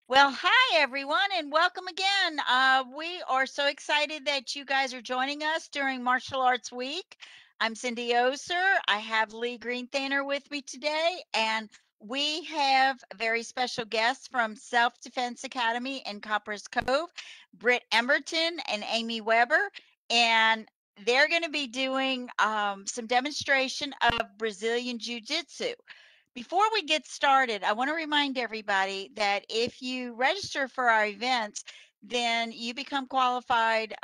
Well, hi everyone, and welcome again. We are so excited that you guys are joining us during Martial Arts Week. I'm Cindy Oser. I have Lee Greenthaner with me today, and we have very special guests from Self Defense Academy in Copperas Cove, Britt Emberton and Amy Weber, and they're going to be doing some demonstration of Brazilian Jiu Jitsu. Before we get started, I want to remind everybody that if you register for our events, then you become qualified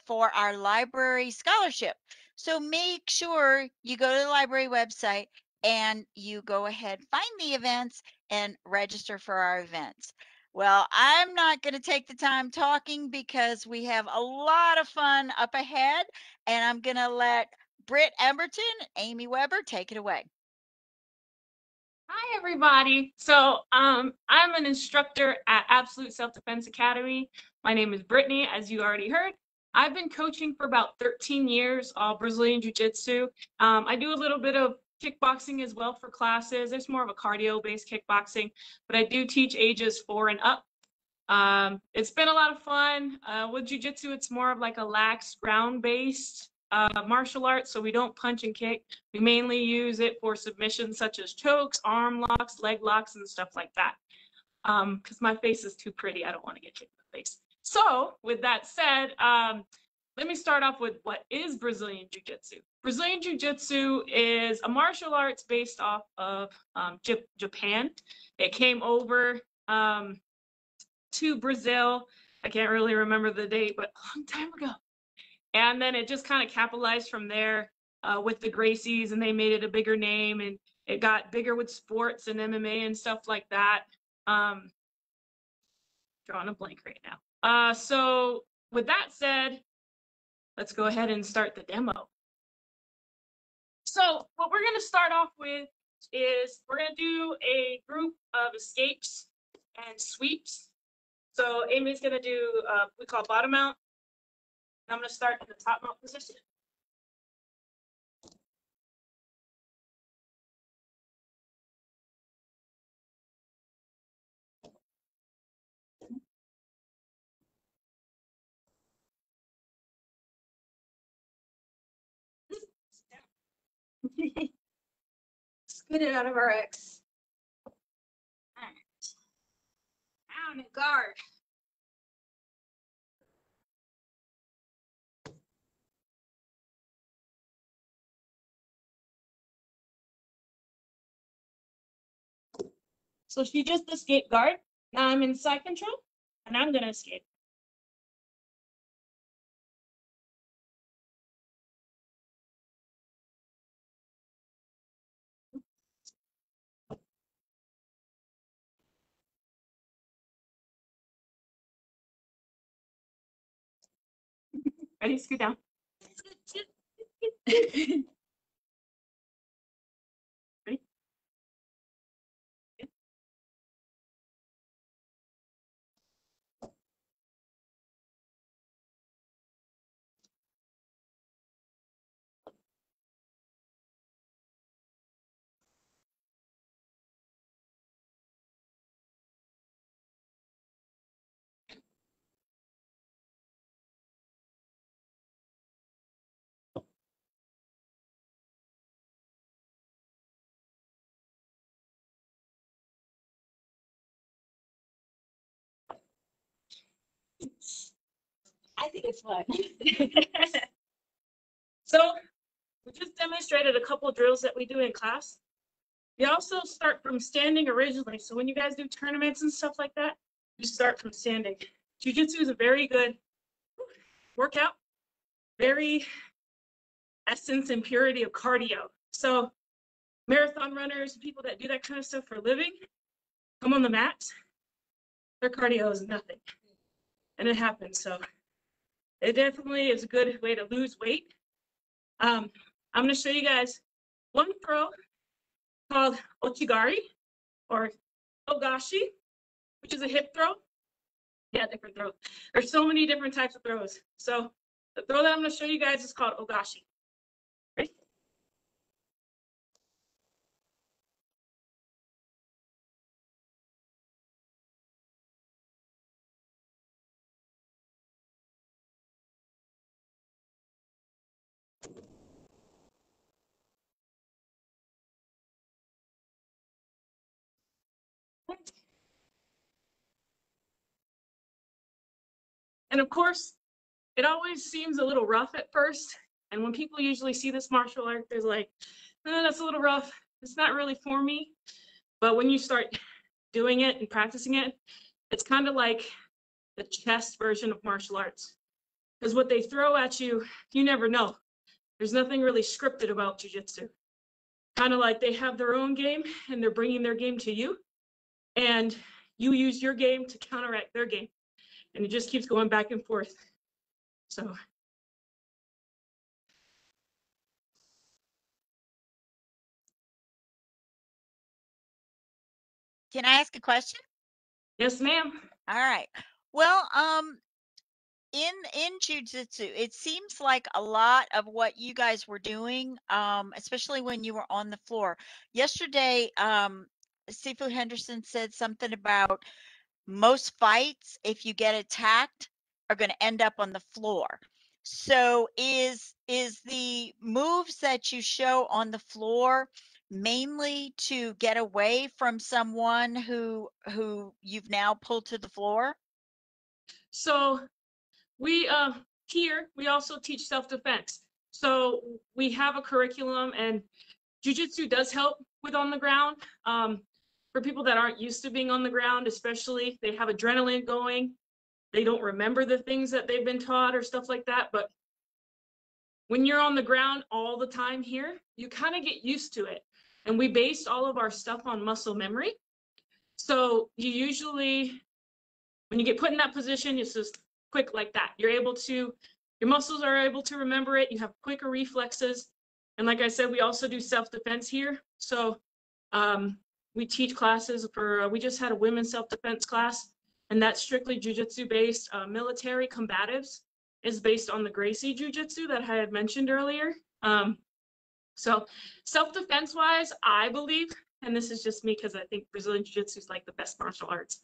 for our library scholarship. So make sure you go to the library website and you go ahead, find the events, and register for our events. Well, I'm not going to take the time talking because we have a lot of fun up ahead, and I'm going to let Britt Emberton, Amy Weber take it away. Hi, everybody. I'm an instructor at Absolute Self-Defense Academy. My name is Brittany, as you already heard. I've been coaching for about 13 years, Brazilian Jiu-Jitsu. I do a little bit of kickboxing as well for classes. It's more of a cardio-based kickboxing, but I do teach ages 4 and up. It's been a lot of fun. With Jiu-Jitsu, it's more of like a lax ground-based martial arts, so we don't punch and kick. We mainly use it for submissions such as chokes, arm locks, leg locks, and stuff like that. Because my face is too pretty, I don't want to get kicked in the face. So with that said, let me start off with what is Brazilian Jiu-Jitsu. Brazilian Jiu-Jitsu is a martial arts based off of Japan. It came over to Brazil. I can't really remember the date, but a long time ago. And then it just kind of capitalized from there with the Gracies, and they made it a bigger name, and it got bigger with sports and MMA and stuff like that. Drawing a blank right now. So with that said, let's go ahead and start the demo. So what we're going to start off with is we're going to do a group of escapes and sweeps. So Amy's going to do we call bottom mount. I'm going to start in the top mount position. Spit it out of our X. All right. Down and guard. So she just escaped guard. Now I'm in side control, and I'm going to escape. Ready? Scoot down. Ready? I think it's fun. So we just demonstrated a couple of drills that we do in class. We also start from standing originally. So when you guys do tournaments and stuff like that, you start from standing. Jiu-Jitsu is a very good workout, very essence and purity of cardio. So marathon runners, people that do that kind of stuff for a living, come on the mat, their cardio is nothing. And it happens. So it definitely is a good way to lose weight. I'm going to show you guys one throw called Ochigari or Ogashi, which is a hip throw. Yeah, different throws. There's so many different types of throws. So the throw that I'm going to show you guys is called Ogashi. Ready? And of course, it always seems a little rough at first. And when people usually see this martial art, they're like, that's a little rough. It's not really for me. But when you start doing it and practicing it, it's kind of like the chess version of martial arts. Because what they throw at you, you never know. There's nothing really scripted about jiu-jitsu. Kind of like they have their own game and they're bringing their game to you. And you use your game to counteract their game. And it just keeps going back and forth. So. Can I ask a question? Yes, ma'am. All right. Well, in jujitsu, it seems like a lot of what you guys were doing, especially when you were on the floor. Yesterday, Sifu Henderson said something about most fights, if you get attacked, are going to end up on the floor. So is the moves that you show on the floor mainly to get away from someone who you've now pulled to the floor? So we here we also teach self-defense. So we have a curriculum, and jiu-jitsu does help with on the ground. For people that aren't used to being on the ground, especially, they have adrenaline going. They don't remember the things that they've been taught or stuff like that. But when you're on the ground all the time here, you kind of get used to it. And we based all of our stuff on muscle memory. So you usually, when you get put in that position, it's just quick like that. You're able to, your muscles are able to remember it. You have quicker reflexes. And like I said, we also do self-defense here. So we teach classes for, we just had a women's self-defense class, and that's strictly jiu-jitsu based. Military combatives is based on the Gracie jiu-jitsu that I had mentioned earlier. So self-defense wise, I believe, and this is just me because I think Brazilian jiu-jitsu is like the best martial arts.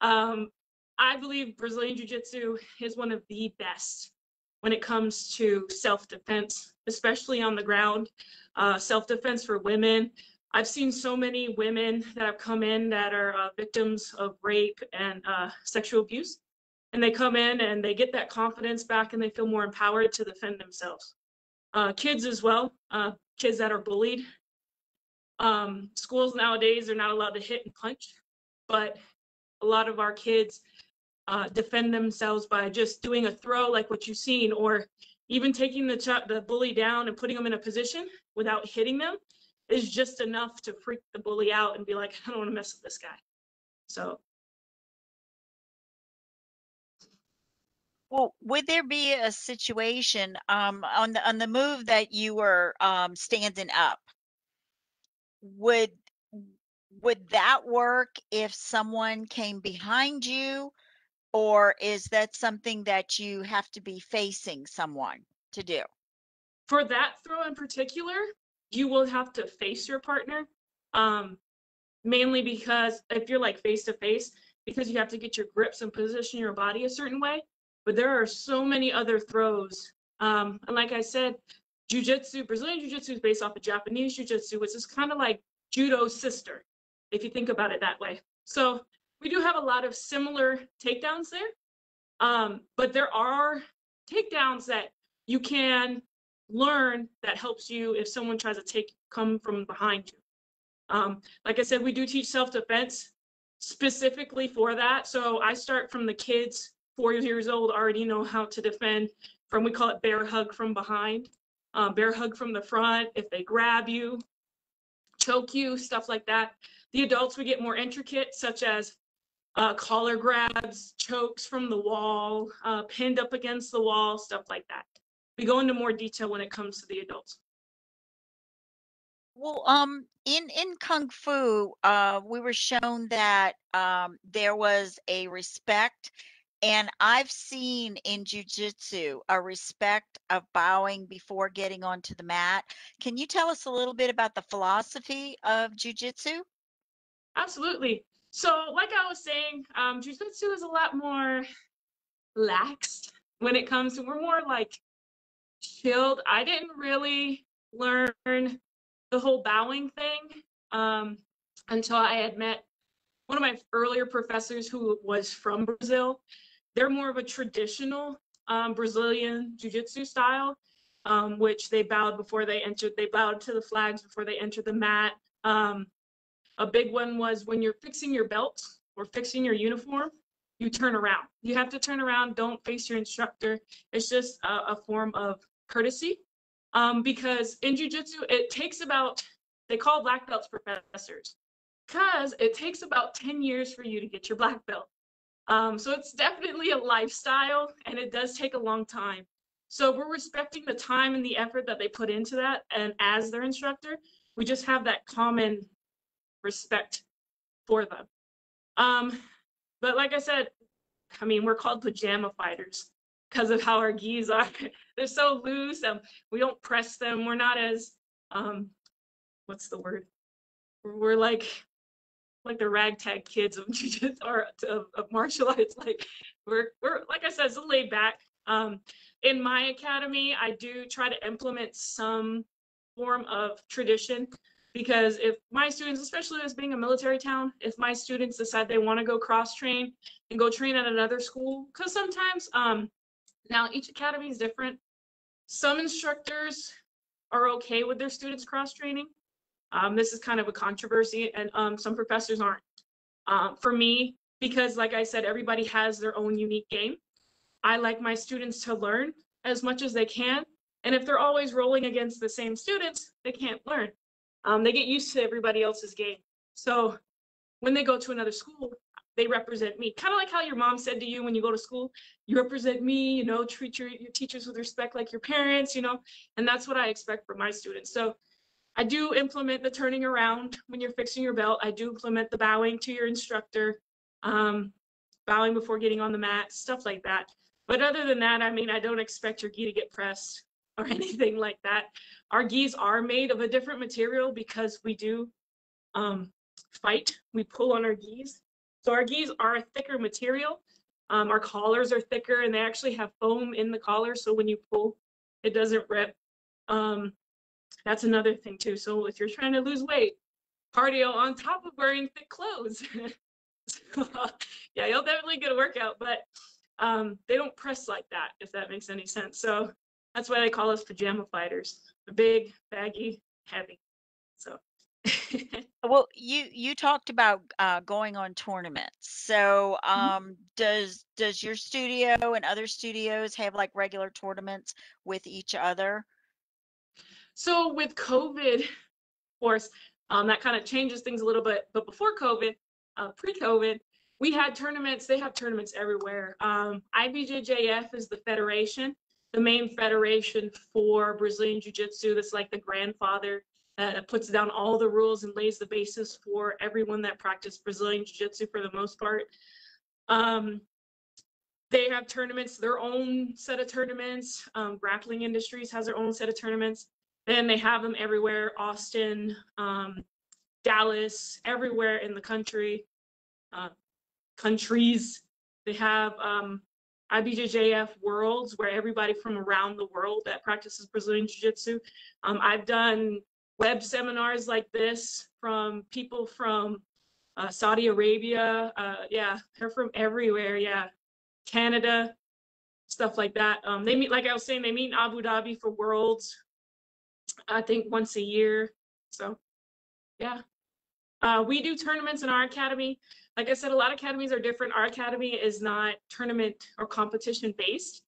I believe Brazilian jiu-jitsu is one of the best when it comes to self-defense, especially on the ground. Self-defense for women. I've seen so many women that have come in that are victims of rape and sexual abuse. And they come in and they get that confidence back and they feel more empowered to defend themselves. Kids as well, kids that are bullied. Schools nowadays are not allowed to hit and punch, but a lot of our kids defend themselves by just doing a throw like what you've seen, or even taking the bully down and putting them in a position without hitting them is just enough to freak the bully out and be like, I don't want to mess with this guy. So. Well, would there be a situation on the move that you were standing up? Would would that work if someone came behind you, or is that something that you have to be facing someone to do? For that throw in particular, you will have to face your partner, mainly because if you're like face to face, because you have to get your grips and position your body a certain way. But there are so many other throws. And like I said, jiu-jitsu, Brazilian jiu-jitsu is based off of Japanese jiu-jitsu, which is kind of like judo's sister, if you think about it that way. So we do have a lot of similar takedowns there, but there are takedowns that you can learn that helps you if someone tries to come from behind you. Like I said, we do teach self-defense specifically for that. So I start from the kids 4 years old already know how to defend from, we call it bear hug from behind, bear hug from the front, if they grab you, choke you, stuff like that. The adults, we get more intricate, such as collar grabs, chokes from the wall, pinned up against the wall, stuff like that. We go into more detail when it comes to the adults. Well, in Kung Fu, we were shown that there was a respect, and I've seen in Jiu-Jitsu a respect of bowing before getting onto the mat. Can you tell us a little bit about the philosophy of Jiu-Jitsu? Absolutely. So like I was saying, Jiu-Jitsu is a lot more laxed when it comes to, we're more like chilled. I didn't really learn the whole bowing thing until I had met one of my earlier professors who was from Brazil. They're more of a traditional Brazilian jiu-jitsu style, which they bowed before they entered. They bowed to the flags before they entered the mat. A big one was when you're fixing your belt or fixing your uniform, you turn around. You have to turn around. Don't face your instructor. It's just a form of courtesy. Because in jiu-jitsu, it takes about, they call black belts professors, because it takes about 10 years for you to get your black belt. So it's definitely a lifestyle, and it does take a long time. So we're respecting the time and the effort that they put into that. And as their instructor, we just have that common respect for them. But like I said, I mean, we're called pajama fighters because of how our gis are. They're so loose. We don't press them. We're not as, what's the word? We're like the ragtag kids of jiu-jitsu or of martial arts. Like we're like I said, so laid back. In my academy, I do try to implement some form of tradition, because if my students, especially as being a military town, if my students decide they want to go cross train and go train at another school, because sometimes now each academy is different. Some instructors are okay with their students cross training. This is kind of a controversy, and some professors aren't. For me, because like I said, everybody has their own unique game. I like my students to learn as much as they can. And if they're always rolling against the same students, they can't learn. They get used to everybody else's game. So when they go to another school, they represent me. Kind of like how your mom said to you when you go to school, you represent me, you know, treat your teachers with respect like your parents, you know, and that's what I expect from my students. So I do implement the turning around when you're fixing your belt. I do implement the bowing to your instructor, bowing before getting on the mat, stuff like that. But other than that, I mean, I don't expect your gi to get pressed or anything like that. Our gis are made of a different material because we do fight. We pull on our gis. So our gis are a thicker material. Our collars are thicker, and they actually have foam in the collar. So when you pull, it doesn't rip. That's another thing too. So if you're trying to lose weight, cardio on top of wearing thick clothes. So, yeah, you'll definitely get a workout, but they don't press like that, if that makes any sense. So that's why they call us pajama fighters. Big, baggy, heavy. So Well, you talked about going on tournaments. So, does your studio and other studios have like regular tournaments with each other? so with COVID, of course, that kind of changes things a little bit. But before COVID, pre-COVID, we had tournaments. They have tournaments everywhere. IBJJF is the federation, the main federation for Brazilian Jiu-Jitsu. That's like the grandfather that puts down all the rules and lays the basis for everyone that practices Brazilian Jiu-Jitsu for the most part. They have tournaments, their own set of tournaments. Grappling Industries has their own set of tournaments. Then they have them everywhere, Austin, Dallas, everywhere in the country, countries. They have IBJJF Worlds, where everybody from around the world that practices Brazilian Jiu-Jitsu. I've done web seminars like this from people from Saudi Arabia. Yeah, they're from everywhere. Yeah, Canada, stuff like that. They meet, like I was saying, they meet in Abu Dhabi for Worlds, I think once a year. So yeah, we do tournaments in our academy. Like I said, a lot of academies are different. Our academy is not tournament or competition based.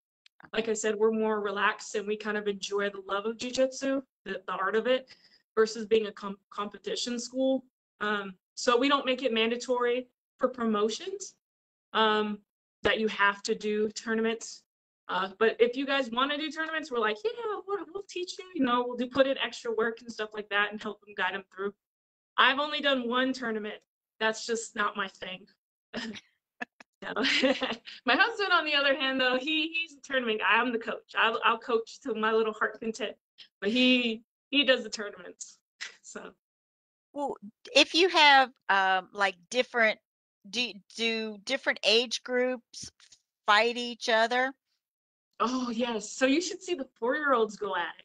Like I said, we're more relaxed and we kind of enjoy the love of jiu-jitsu, the art of it, versus being a competition school. So we don't make it mandatory for promotions that you have to do tournaments. But if you guys want to do tournaments, we're like, yeah, we'll teach you. You know, we'll put in extra work and stuff like that and help them, guide them through. I've only done one tournament. That's just not my thing. My husband, on the other hand, though, he's a tournament guy. I'm the coach. I'll coach to my little heart content, but he does the tournaments. So Well, if you have like different, do different age groups fight each other? oh yes, so you should see the 4-year-olds go at it.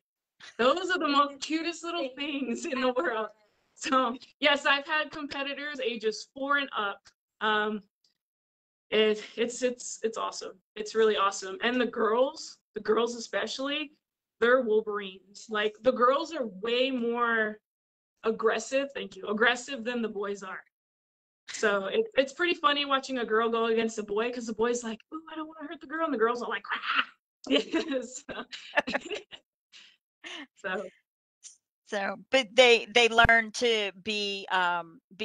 Those are the most cutest little things in the world. So yes, I've had competitors ages 4 and up. It's awesome. It's really awesome. And the girls especially, they're Wolverines. Like the girls are way more aggressive, thank you, aggressive than the boys are. So it's pretty funny watching a girl go against a boy because the boy's like, "Ooh, I don't want to hurt the girl," and the girls are like, "Ah." Yes. So So, but they learn to be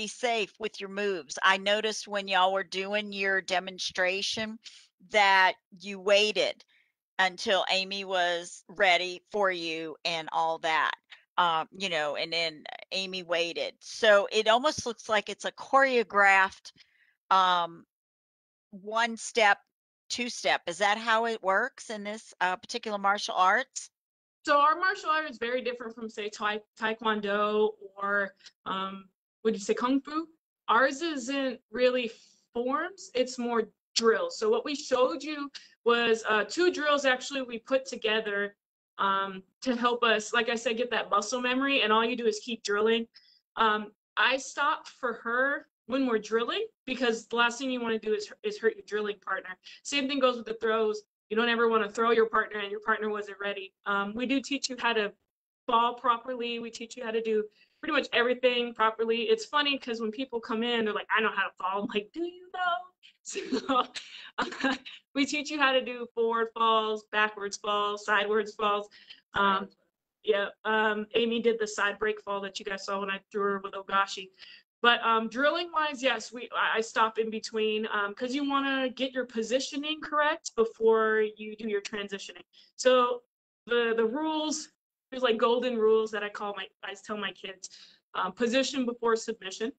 safe with your moves. I noticed when y'all were doing your demonstration that you waited until Amy was ready for you and all that. And then Amy waited. So it almost looks like it's a choreographed um one step, two step. Is that how it works in this particular martial arts? so our martial art is very different from say Taekwondo or would you say Kung Fu? Ours isn't really forms, it's more drills. So what we showed you was 2 drills actually we put together to help us, like I said, get that muscle memory, and all you do is keep drilling. I stopped for her when we're drilling because the last thing you want to do is hurt your drilling partner. Same thing goes with the throws. You don't ever want to throw your partner and your partner wasn't ready. We do teach you how to fall properly. We teach you how to do pretty much everything properly. It's funny because when people come in, they're like, "I know how to fall." I'm like, "Do you know?" So we teach you how to do forward falls, backwards falls, sidewards falls. Um, yeah, Amy did the side break fall that you guys saw when I threw her with Ogashi. But drilling wise, yes, I stop in between because you want to get your positioning correct before you do your transitioning. So the rules, there's like golden rules that I tell my kids, position before submission,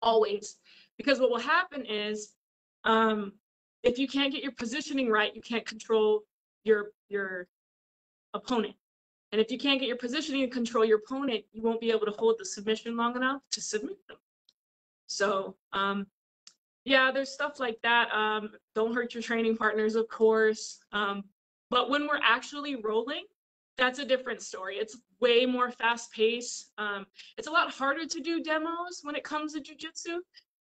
always, because what will happen is um, if you can't get your positioning right, you can't control your opponent. And if you can't get your positioning and control your opponent, you won't be able to hold the submission long enough to submit them. So yeah, there's stuff like that. Don't hurt your training partners, of course. But when we're actually rolling, that's a different story. It's way more fast paced. It's a lot harder to do demos when it comes to jujitsu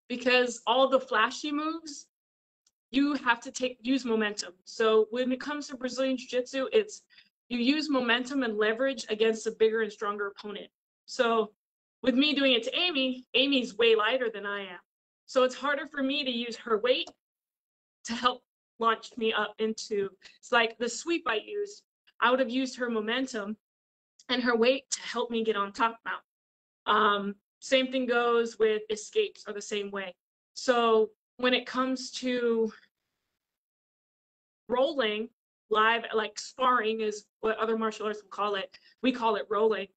because all the flashy moves, you have to use momentum. So when it comes to Brazilian Jiu-Jitsu, it's you use momentum and leverage against a bigger and stronger opponent. So with me doing it to Amy, Amy's way lighter than I am. So it's harder for me to use her weight to help launch me up into, it's like the sweep I used, I would have used her momentum and her weight to help me get on top mount. Same thing goes with escapes, are the same way. So when it comes to rolling live, like sparring is what other martial arts will call it, we call it rolling.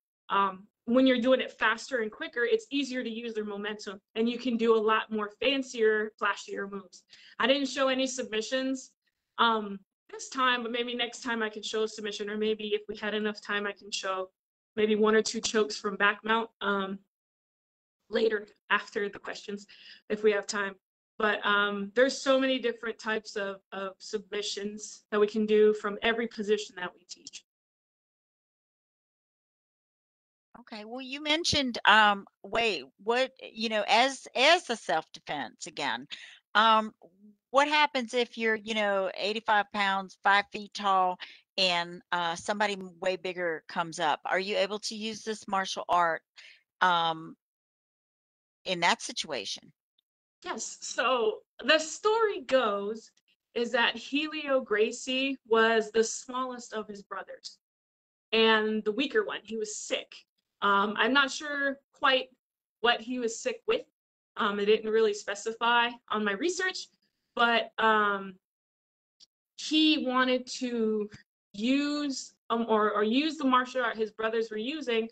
When you're doing it faster and quicker, it's easier to use their momentum and you can do a lot more fancier, flashier moves. I didn't show any submissions this time, but maybe next time I can show a submission, or maybe if we had enough time I can show maybe 1 or 2 chokes from back mount later after the questions if we have time. But there's so many different types of submissions that we can do from every position that we teach. Okay. Well, you mentioned wait, what, as a self-defense again, um, what happens if you're, 85 pounds, 5 feet tall, and somebody way bigger comes up? Are you able to use this martial art um, in that situation? Yes, so the story goes is that Helio Gracie was the smallest of his brothers and the weaker one. He was sick. I'm not sure quite what he was sick with. It didn't really specify on my research, but he wanted to use or use the martial art his brothers were using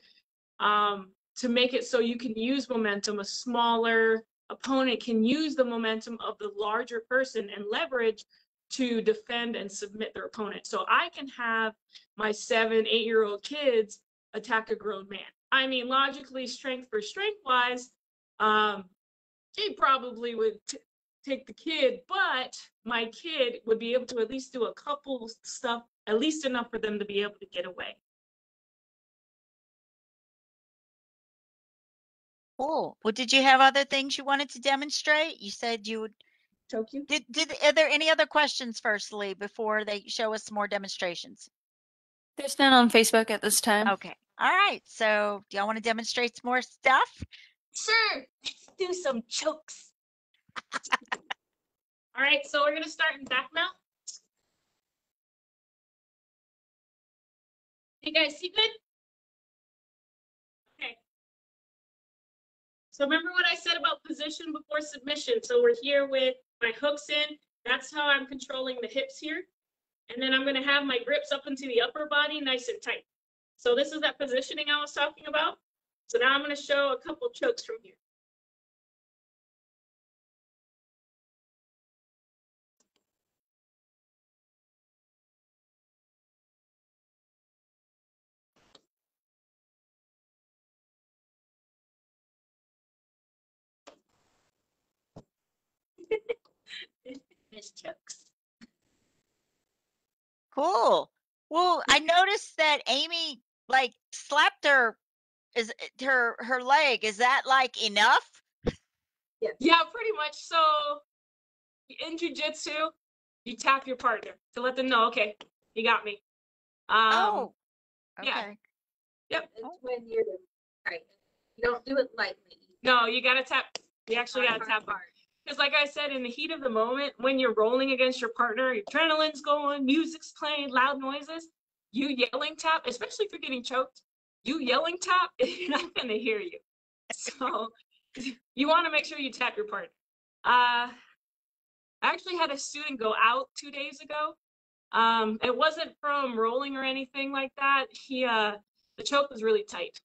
to make it so you can use momentum. A smaller opponent can use the momentum of the larger person and leverage to defend and submit their opponent. So I can have my 7, 8-year-old kids attack a grown man. I mean, logically, strength for strength wise, he probably would take the kid, but my kid would be able to at least do a couple stuff, at least enough for them to be able to get away. Cool. Well, did you have other things you wanted to demonstrate? You said you would. Choke you. Are there any other questions firstly before they show us more demonstrations? There's none on Facebook at this time. Okay. All right. So do y'all want to demonstrate some more stuff? Sure. Let's do some chokes. All right, so we're gonna start in back mount. You guys see good? Okay. So remember what I said about position before submission. So we're here with my hooks in. That's how I'm controlling the hips here. And then I'm going to have my grips up into the upper body nice and tight. So this is that positioning I was talking about. So now I'm going to show a couple chokes from here. There's chokes. Cool. Well, I noticed that Amy like slapped her leg. Is that like enough? Yeah, pretty much. So in jiu-jitsu, you tap your partner to let them know, okay, you got me. Oh, okay. Yeah. Yep. It's when you're right. You don't do it lightly. No, you gotta tap. You actually gotta tap hard. Because like I said, in the heat of the moment, when you're rolling against your partner, your adrenaline's going, music's playing, loud noises, you yelling tap, especially if you're getting choked, you yelling tap, you're not gonna hear you. So you wanna make sure you tap your partner. I actually had a student go out 2 days ago. It wasn't from rolling or anything like that. The choke was really tight.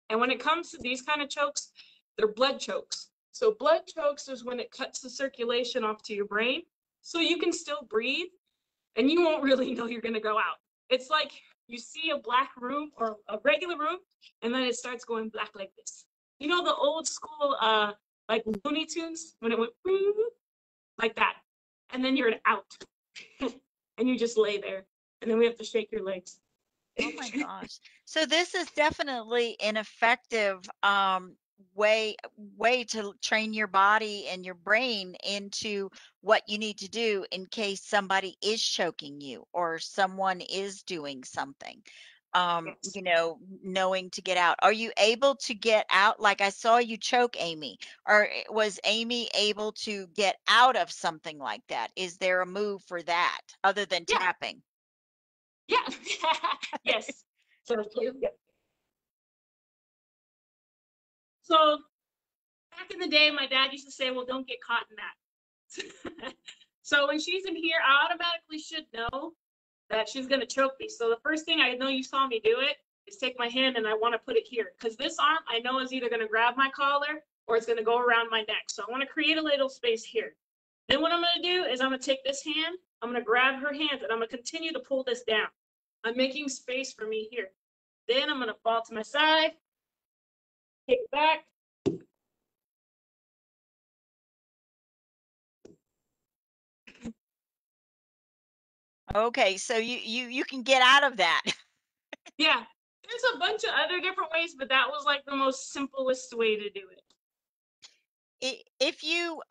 And when it comes to these kind of chokes, they're blood chokes. So blood chokes is when it cuts the circulation off to your brain, so you can still breathe and you won't really know you're gonna go out. It's like you see a black room or a regular room, and then it starts going black like this. You know the old school like Looney Tunes when it went like that, and then you're out, and you just lay there, and then we have to shake your legs. Oh my gosh. So this is definitely an effective way to train your body and your brain into what you need to do in case somebody is choking you or someone is doing something. Yes. Knowing to get out. Are you able to get out? Like I saw you choke Amy, or was Amy able to get out of something like that? Is there a move for that other than Yeah. tapping? Yeah. Yes. So, yeah. So back in the day, my dad used to say, well, don't get caught in that. So when she's in here, I automatically should know that she's going to choke me. So the first thing I know you saw me do it is take my hand and I want to put it here. Because this arm I know is either going to grab my collar or it's going to go around my neck. So I want to create a little space here. Then what I'm going to do is I'm going to take this hand, I'm going to grab her hand, and I'm going to continue to pull this down. I'm making space for me here. Then I'm going to fall to my side, take it back. Okay, so you can get out of that. Yeah, there's a bunch of other different ways, but that was like the most simplest way to do it. If you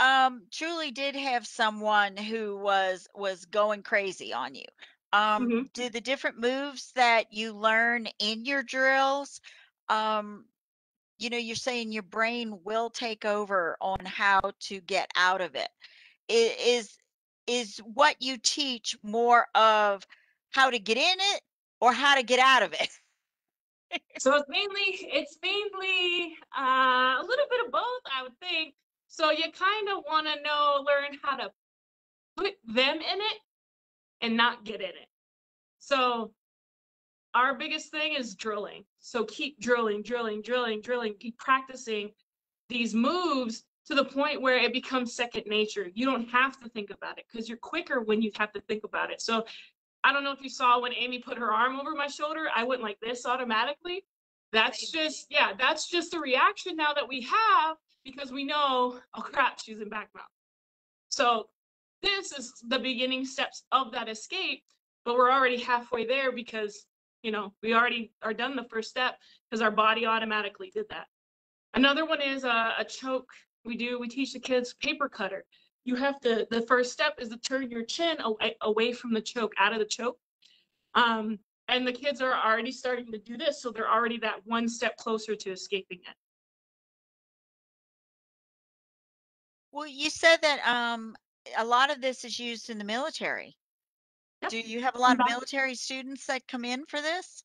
truly did have someone who was going crazy on you, do the different moves that you learn in your drills, you're saying your brain will take over on how to get out of it. Is what you teach more of how to get in it or how to get out of it? So it's mainly a little bit of both, I would think. So you kind of want to learn how to put them in it and not get in it. So our biggest thing is drilling. So keep drilling, drilling, drilling, drilling, keep practicing these moves to the point where it becomes second nature. You don't have to think about it because you're quicker when you have to think about it. So I don't know if you saw when Amy put her arm over my shoulder, I went like this automatically. That's just a reaction now that we have because we know, oh crap, she's in back mount. So this is the beginning steps of that escape, but we're already halfway there because, we already are done the first step because our body automatically did that. Another one is a choke. We teach the kids paper cutter. You have to, the first step is to turn your chin away from the choke, out of the choke. And the kids are already starting to do this, so they're already that one step closer to escaping it. Well, you said that a lot of this is used in the military. Yep. Do you have a lot of military students that come in for this?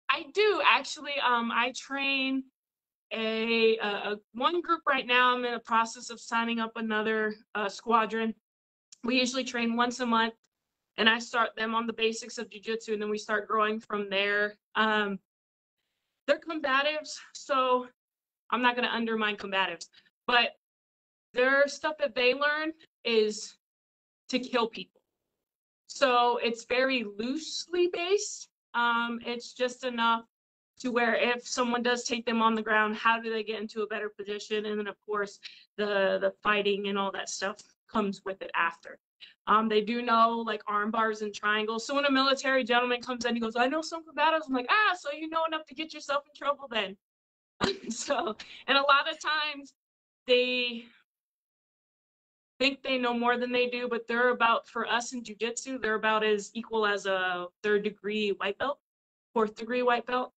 I do actually. I train a one group right now. I'm in the process of signing up another squadron. We usually train once a month, and I start them on the basics of jiu-jitsu, and then we start growing from there. They're combatives, so I'm not going to undermine combatives, but their stuff that they learn is to kill people. So it's very loosely based. It's just enough to where if someone does take them on the ground, how do they get into a better position? And then of course the fighting and all that stuff comes with it after. They do know like arm bars and triangles. So when a military gentleman comes in, he goes, I know some combatives. I'm like, so you know enough to get yourself in trouble then. So, and a lot of times they think they know more than they do, but they're about, for us in jiu-jitsu, they're about as equal as a 3rd degree white belt, 4th degree white belt.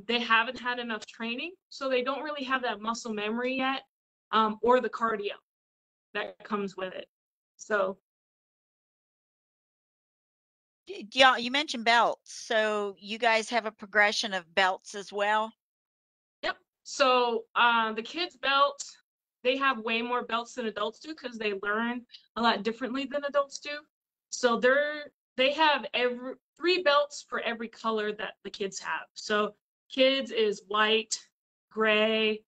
They haven't had enough training, so they don't really have that muscle memory yet, or the cardio that comes with it. So Yeah, you mentioned belts. So you guys have a progression of belts as well? yep. So the kids' belts, they have way more belts than adults do because they learn a lot differently than adults do. So they have 3 belts for every color that the kids have. So kids is white, gray,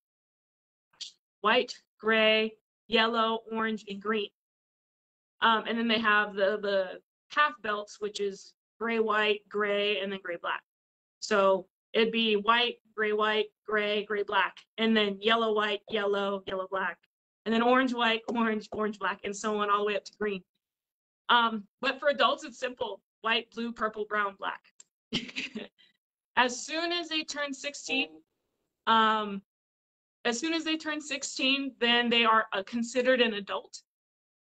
yellow, orange, and green. And then they have the half belts, which is gray, white, gray, and then gray, black. So it'd be white, gray, black, and then yellow, white, yellow, black, and then orange, white, orange, black, and so on all the way up to green. But for adults, it's simple: white, blue, purple, brown, black. As soon as they turn 16, then they are considered an adult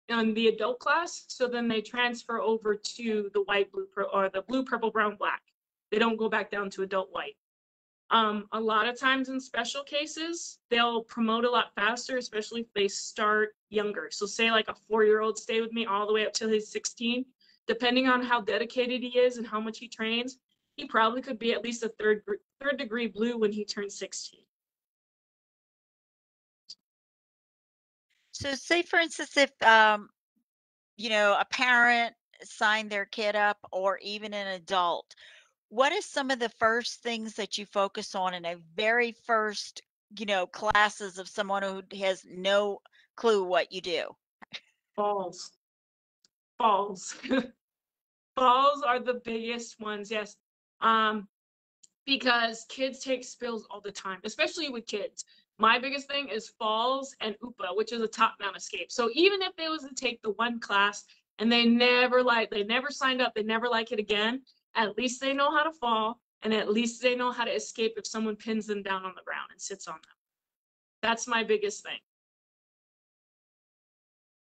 in the adult class. So then they transfer over to the white, blue, or the blue, purple, brown, black. They don't go back down to adult white. A lot of times in special cases, they'll promote a lot faster, especially if they start younger. So say like a 4-year-old stay with me all the way up till he's 16. Depending on how dedicated he is and how much he trains, he probably could be at least a third degree blue when he turns 16. So say for instance, if a parent signed their kid up or even an adult, what is some of the first things that you focus on in a very first, classes of someone who has no clue what you do? Falls. Falls. Falls are the biggest ones, yes. Because kids take spills all the time, especially with kids. My biggest thing is falls and UPA, which is a top down escape. So even if they was to take the one class and they never signed up, they never like it again, at least they know how to fall, and at least they know how to escape if someone pins them down on the ground and sits on them. That's my biggest thing.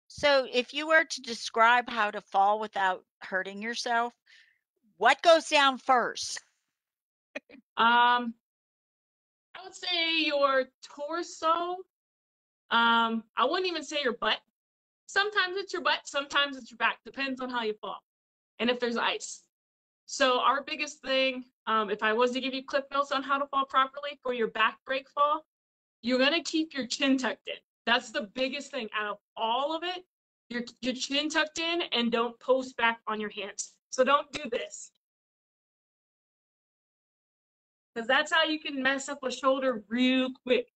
So if you were to describe how to fall without hurting yourself, what goes down first? I would say your torso. I wouldn't even say your butt. Sometimes it's your butt, sometimes it's your back. Depends on how you fall and if there's ice. So our biggest thing, if I was to give you clip notes on how to fall properly for your back break fall, you're gonna keep your chin tucked in. That's the biggest thing out of all of it. Your chin tucked in, and don't post back on your hands. So don't do this, because that's how you can mess up a shoulder real quick.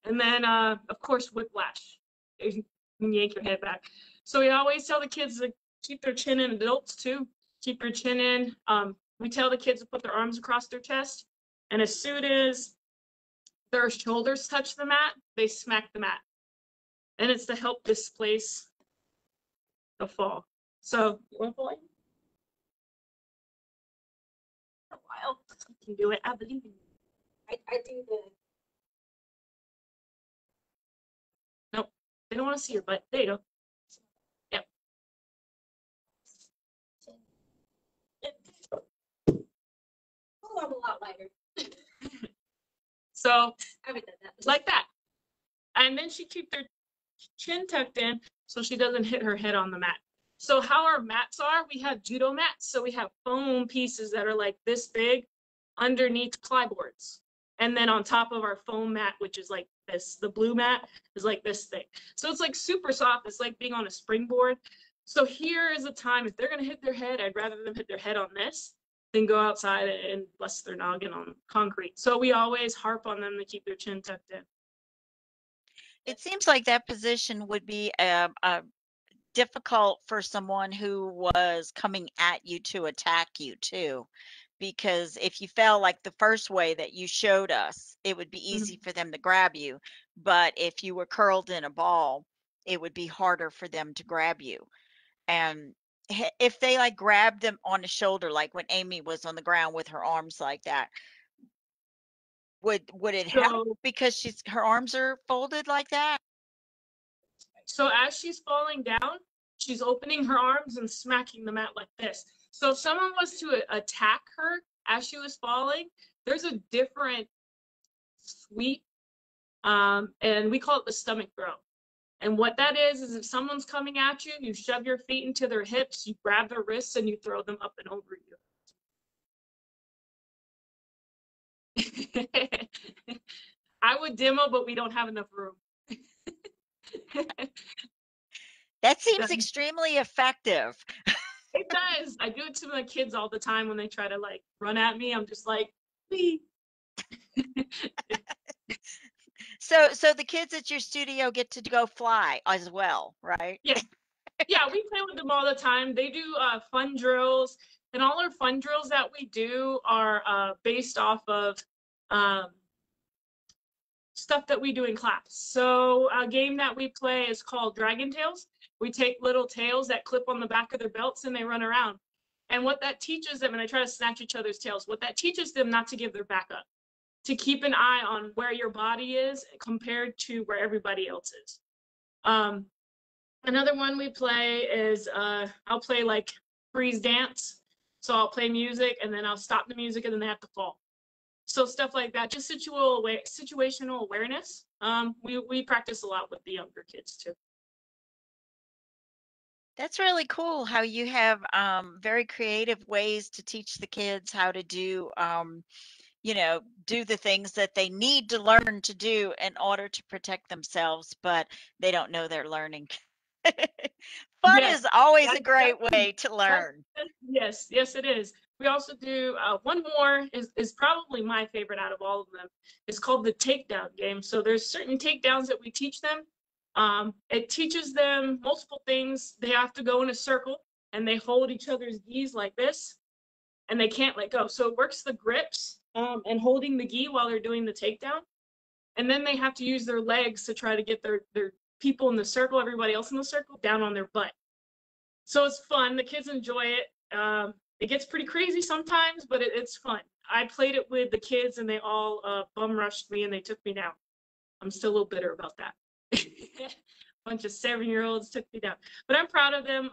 And then, of course, whiplash. You can yank your head back. So we always tell the kids to keep their chin in, adults too. Keep your chin in. We tell the kids to put their arms across their chest. And as soon as their shoulders touch the mat, they smack the mat. And it's to help displace the fall. So, you want to fall in? A while. You can do it. I believe in you. I do the They don't want to see your butt. There you go. Yep. Oh, I'm a lot lighter. So I haven't done that. like that. And then she keeps her chin tucked in so she doesn't hit her head on the mat. So how our mats are, we have Judo Mats. So we have foam pieces that are like this big underneath ply boards. And then on top of our foam mat, which is like this, the blue mat is like this thick. So it's like super soft. It's like being on a springboard. So here is a time, if they're gonna hit their head, I'd rather them hit their head on this than go outside and bust their noggin on concrete. So we always harp on them to keep their chin tucked in. It seems like that position would be difficult for someone who was coming at you to attack you too, because if you fell like the first way that you showed us, it would be easy for them to grab you. But if you were curled in a ball, it would be harder for them to grab you. And if they like grabbed them on the shoulder, like when Amy was on the ground with her arms like that, would it help So because her arms are folded like that? So as she's falling down, she's opening her arms and smacking the mat like this. So if someone was to attack her as she was falling, there's a different sweep, and we call it the stomach throw. And what that is if someone's coming at you, you shove your feet into their hips, you grab their wrists, and you throw them up and over you. I would demo, but we don't have enough room. That seems extremely effective. It does. I do it to my kids all the time when they try to like run at me. I'm just like, wee. So the kids at your studio get to go fly as well, right? Yeah. Yeah, we play with them all the time. They do fun drills, and all our fun drills that we do are based off of um, stuff that we do in class. So a game that we play is called Dragon Tails. We take little tails that clip on the back of their belts and they run around. And what that teaches them, and I try to snatch each other's tails, what that teaches them not to give their back up, to keep an eye on where your body is compared to where everybody else is. Another one we play is I'll play like freeze dance. So I'll play music and then I'll stop the music and then they have to fall. So stuff like that, just situational awareness. We practice a lot with the younger kids too. That's really cool how you have very creative ways to teach the kids how to do do the things that they need to learn to do in order to protect themselves, but they don't know they're learning. Fun Yes, is always a great way to learn. Yes, it is. We also do one more is probably my favorite out of all of them. It's called the Takedown Game. So there's certain takedowns that we teach them. It teaches them multiple things. They have to go in a circle and they hold each other's gis like this, and they can't let go. So it works the grips and holding the gi while they're doing the takedown. And then they have to use their legs to try to get their people in the circle, everybody else in the circle, down on their butt. So it's fun. The kids enjoy it. It gets pretty crazy sometimes, but it's fun. I played it with the kids and they all bum rushed me and they took me down. I'm still a little bitter about that. Bunch of 7-year-olds took me down, but I'm proud of them.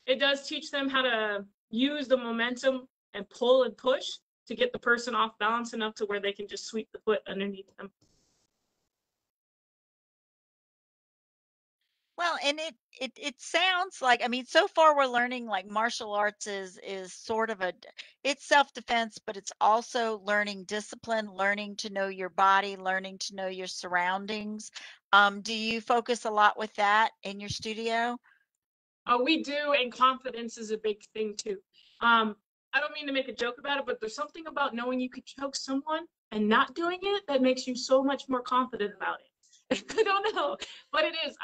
It does teach them how to use the momentum and pull and push to get the person off balance enough to where they can just sweep the foot underneath them. Well, and it sounds like, I mean, so far we're learning like martial arts is sort of it's self-defense, but it's also learning discipline, learning to know your body, learning to know your surroundings. Do you focus a lot with that in your studio? We do, and confidence is a big thing too. I don't mean to make a joke about it, but there's something about knowing you could choke someone and not doing it that makes you so much more confident about it. I don't know, but it is.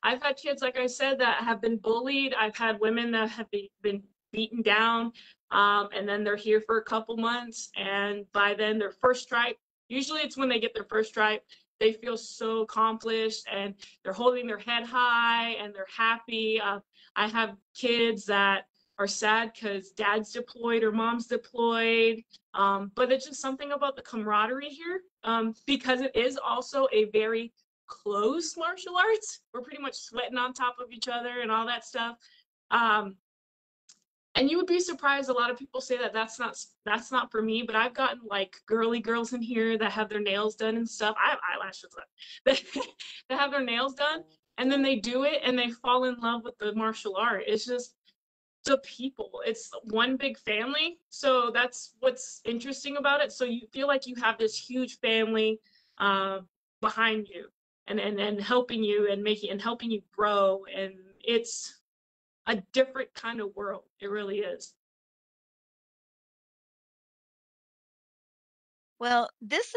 I've had kids, like I said, that have been bullied. I've had women that have been beaten down, and then they're here for a couple months, and by then their first stripe, usually it's when they get their first stripe, they feel so accomplished and they're holding their head high and they're happy. I have kids that are sad because dad's deployed or mom's deployed, but it's just something about the camaraderie here, because it is also a very close martial arts. We're pretty much sweating on top of each other and all that stuff. And you would be surprised, a lot of people say that that's not for me, but I've gotten like girly girls in here that have their nails done and stuff. I have eyelashes on, that have their nails done, and then they do it and they fall in love with the martial art. It's just the people. It's one big family. So that's what's interesting about it. So you feel like you have this huge family behind you and helping you and helping you grow. And it's a different kind of world. It really is. Well, this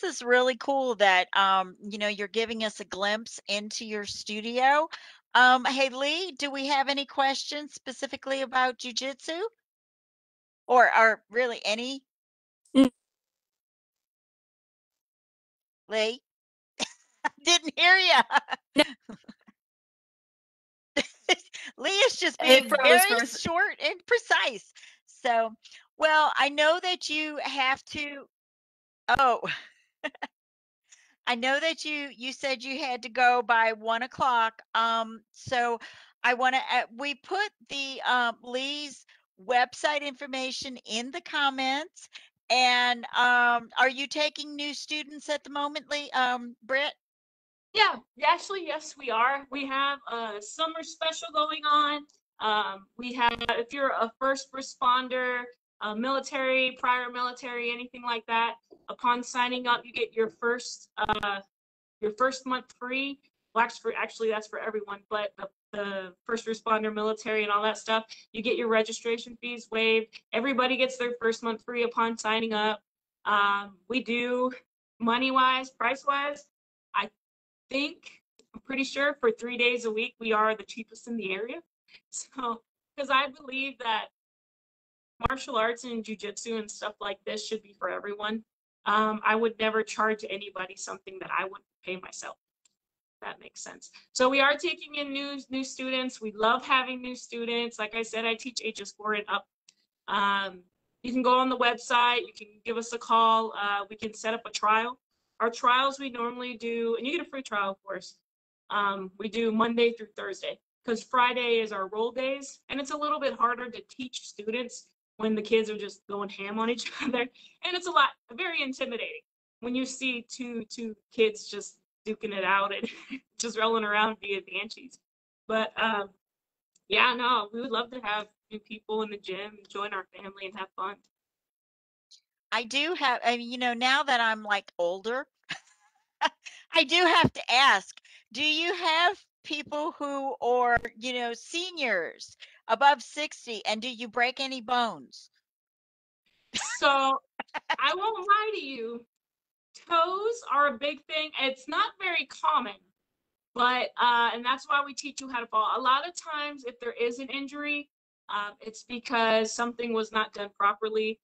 is really cool that you know, you're giving us a glimpse into your studio. Hey Lee, do we have any questions specifically about jujitsu? Or really any? Mm. Lee? Didn't hear you. No, Lee is just it being froze very for short and precise. So, well, I know that you have to. Oh, I know that you said you had to go by 1 o'clock. So I want to. We put the Lee's website information in the comments. And are you taking new students at the moment, Lee? Britt? Yeah, actually, yes, we are. We have a summer special going on. We have, if you're a first responder, military, prior military, anything like that, upon signing up, you get your first month free. Well, actually, that's for everyone, but the first responder, military, and all that stuff, you get your registration fees waived. Everybody gets their first month free upon signing up. We do money-wise, price-wise, I I'm pretty sure for 3 days a week, we are the cheapest in the area. So, because I believe that martial arts and jujitsu and stuff like this should be for everyone. I would never charge anybody something that I wouldn't pay myself. That makes sense. So we are taking in new students. We love having new students. Like I said, I teach ages 4 and up. You can go on the website. You can give us a call. We can set up a trial. Our trials we normally do, and you get a free trial, of course. We do Monday through Thursday because Friday is our roll days, and it's a little bit harder to teach students when the kids are just going ham on each other, and it's very intimidating when you see two kids just duking it out and just rolling around via banshees. But yeah, no, we would love to have new people in the gym join our family and have fun. I do have, I mean, you know, now that I'm like older, I do have to ask, do you have people who are, you know, seniors above 60, and do you break any bones? So I won't lie to you, toes are a big thing. It's not very common, but and that's why we teach you how to fall. A lot of times, if there is an injury, it's because something was not done properly.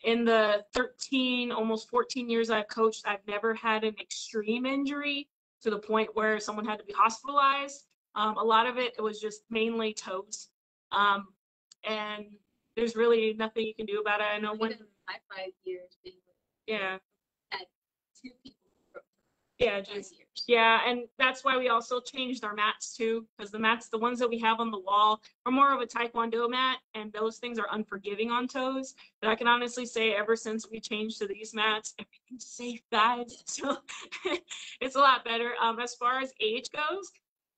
In the 13, almost 14 years I've coached, I've never had an extreme injury to the point where someone had to be hospitalized. A lot of it was just mainly toes. And there's really nothing you can do about it. I know when. Even my 5 years being Yeah. had 2 people Yeah, 5 years. yeah, and that's why we also changed our mats too, because the mats, the ones that we have on the wall, are more of a Taekwondo mat, and those things are unforgiving on toes. But I can honestly say, ever since we changed to these mats, everything's safe, guys. So it's a lot better. As far as age goes,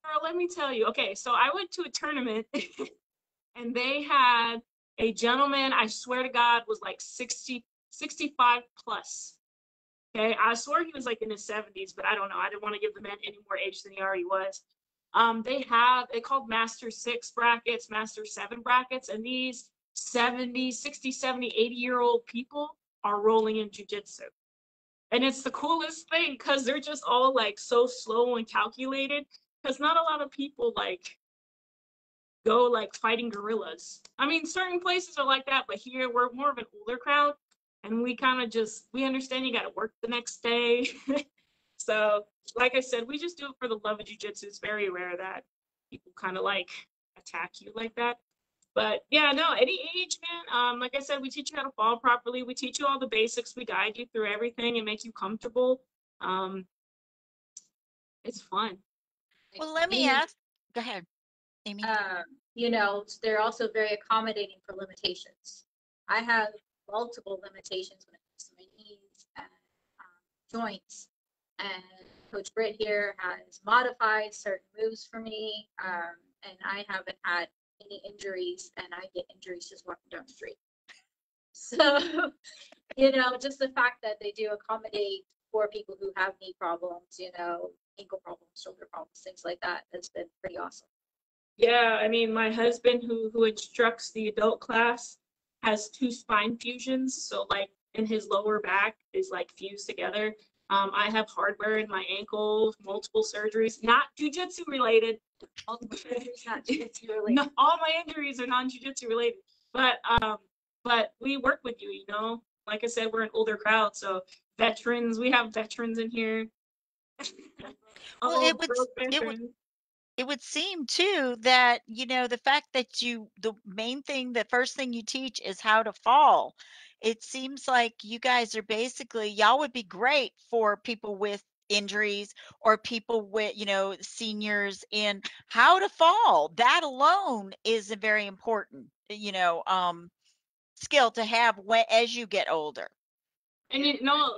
girl, let me tell you. Okay, so I went to a tournament, and they had a gentleman. I swear to God, was like 60, 65 plus. Okay, I swear he was like in his 70s, but I don't know. I didn't want to give the man any more age than he already was. They called Master 6 brackets, Master 7 brackets, and these 70, 60, 70, 80-year-old people are rolling in jujitsu. And it's the coolest thing because they're just all like so slow and calculated because not a lot of people like go like fighting gorillas. I mean, certain places are like that, but here we're more of an older crowd, and we kind of we understand you got to work the next day. So, like I said, we just do it for the love of jujitsu. It's very rare that people kind of like attack you like that. But yeah, no, any age, man. Like I said, we teach you how to fall properly. We teach you all the basics. We guide you through everything and make you comfortable. Um, It's fun. Well, let me ask. Go ahead, Amy. You know, they're also very accommodating for limitations. I have multiple limitations when it comes to my knees and joints, and Coach Britt here has modified certain moves for me, and I haven't had any injuries, and I get injuries just walking down the street. So, you know, just the fact that they do accommodate for people who have knee problems, you know, ankle problems, shoulder problems, things like that, has been pretty awesome. Yeah, I mean, my husband who instructs the adult class has 2 spine fusions, so like in his lower back is like fused together. I have hardware in my ankle, multiple surgeries, not jujitsu related. Not jujitsu related. No, all my injuries are non-jujitsu related. But we work with you, you know. Like I said, we're an older crowd, so veterans, we have veterans in here. Well, Oh, veterans. it would seem too that, you know, the fact that the main thing, the first thing you teach is how to fall. It seems like you guys are basically, y'all would be great for people with injuries or people with, you know, seniors in how to fall. That alone is a very important, you know, skill to have when, as you get older. And you know,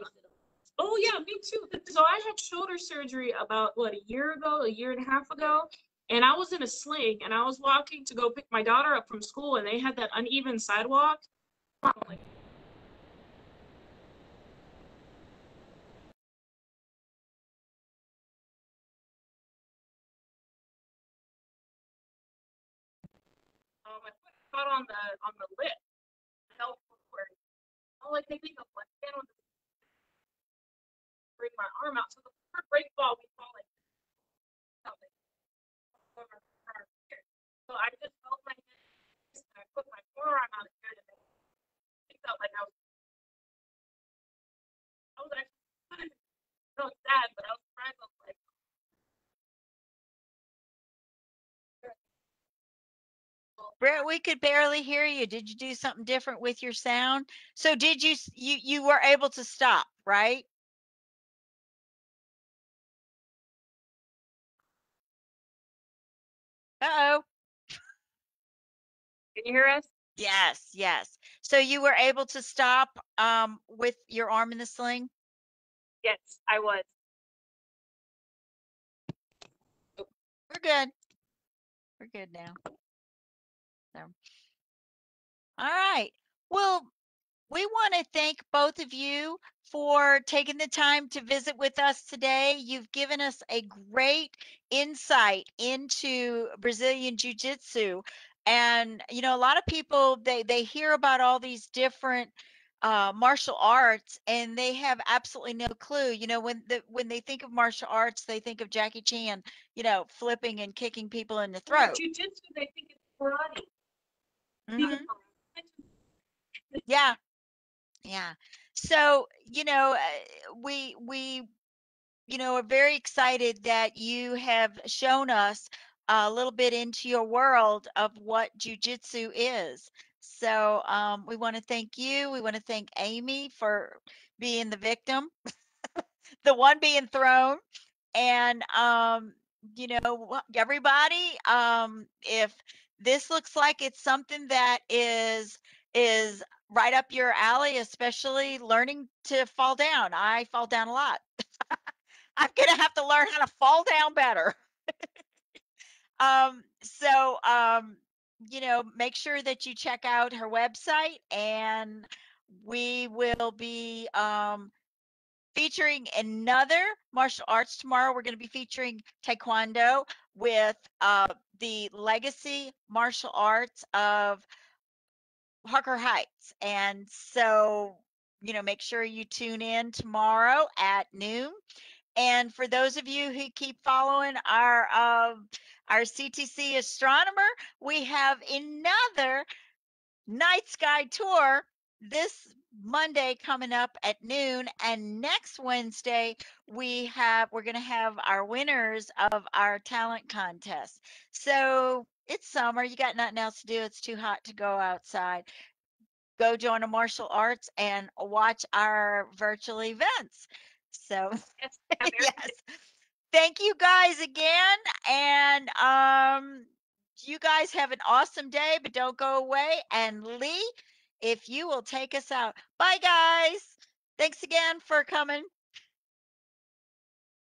oh yeah, me too. So I had shoulder surgery about what, a year ago, a year and a half ago, and I was in a sling and I was walking to go pick my daughter up from school, and they had that uneven sidewalk. Like, my foot caught on the lip. Fell forward. All I could think of was stand on the bring my arm out. So the first break ball we saw like so I just held my hand and I put my forearm out again, and it felt like I was actually so sad, but I was trying to like. Brett, we could barely hear you. Did you do something different with your sound? So did you were able to stop, right? Uh-oh. Can you hear us? Yes, yes. So you were able to stop with your arm in the sling? Yes, I was. We're good. We're good now. So, all right. Well, we want to thank both of you for taking the time to visit with us today. You've given us a great insight into Brazilian Jiu-Jitsu. And, you know, a lot of people, they hear about all these different martial arts and they have absolutely no clue. You know, when they think of martial arts, they think of Jackie Chan, you know, flipping and kicking people in the throat. Jiu-jitsu, they think it's karate. Mhm. Yeah. Yeah. So, you know, we you know, are very excited that you have shown us a little bit into your world of what jujitsu is. So, we want to thank you. We want to thank Amy for being the victim, the one being thrown. And you know, everybody, if this looks like it's something that is right up your alley, especially learning to fall down. I fall down a lot. I'm gonna have to learn how to fall down better. So you know, make sure that you check out her website, and we will be featuring another martial arts tomorrow. We're going to be featuring Taekwondo with the legacy martial arts of Harker Heights. And so, you know, make sure you tune in tomorrow at noon. And for those of you who keep following our CTC astronomer, we have another night sky tour this Monday coming up at noon, and next Wednesday we're going to have our winners of our talent contest. So it's summer, you got nothing else to do, it's too hot to go outside. Go join a martial arts and watch our virtual events. So Yes, yes. Thank you guys again. And you guys have an awesome day, but don't go away. And Lee, if you will take us out. Bye, guys. Thanks again for coming.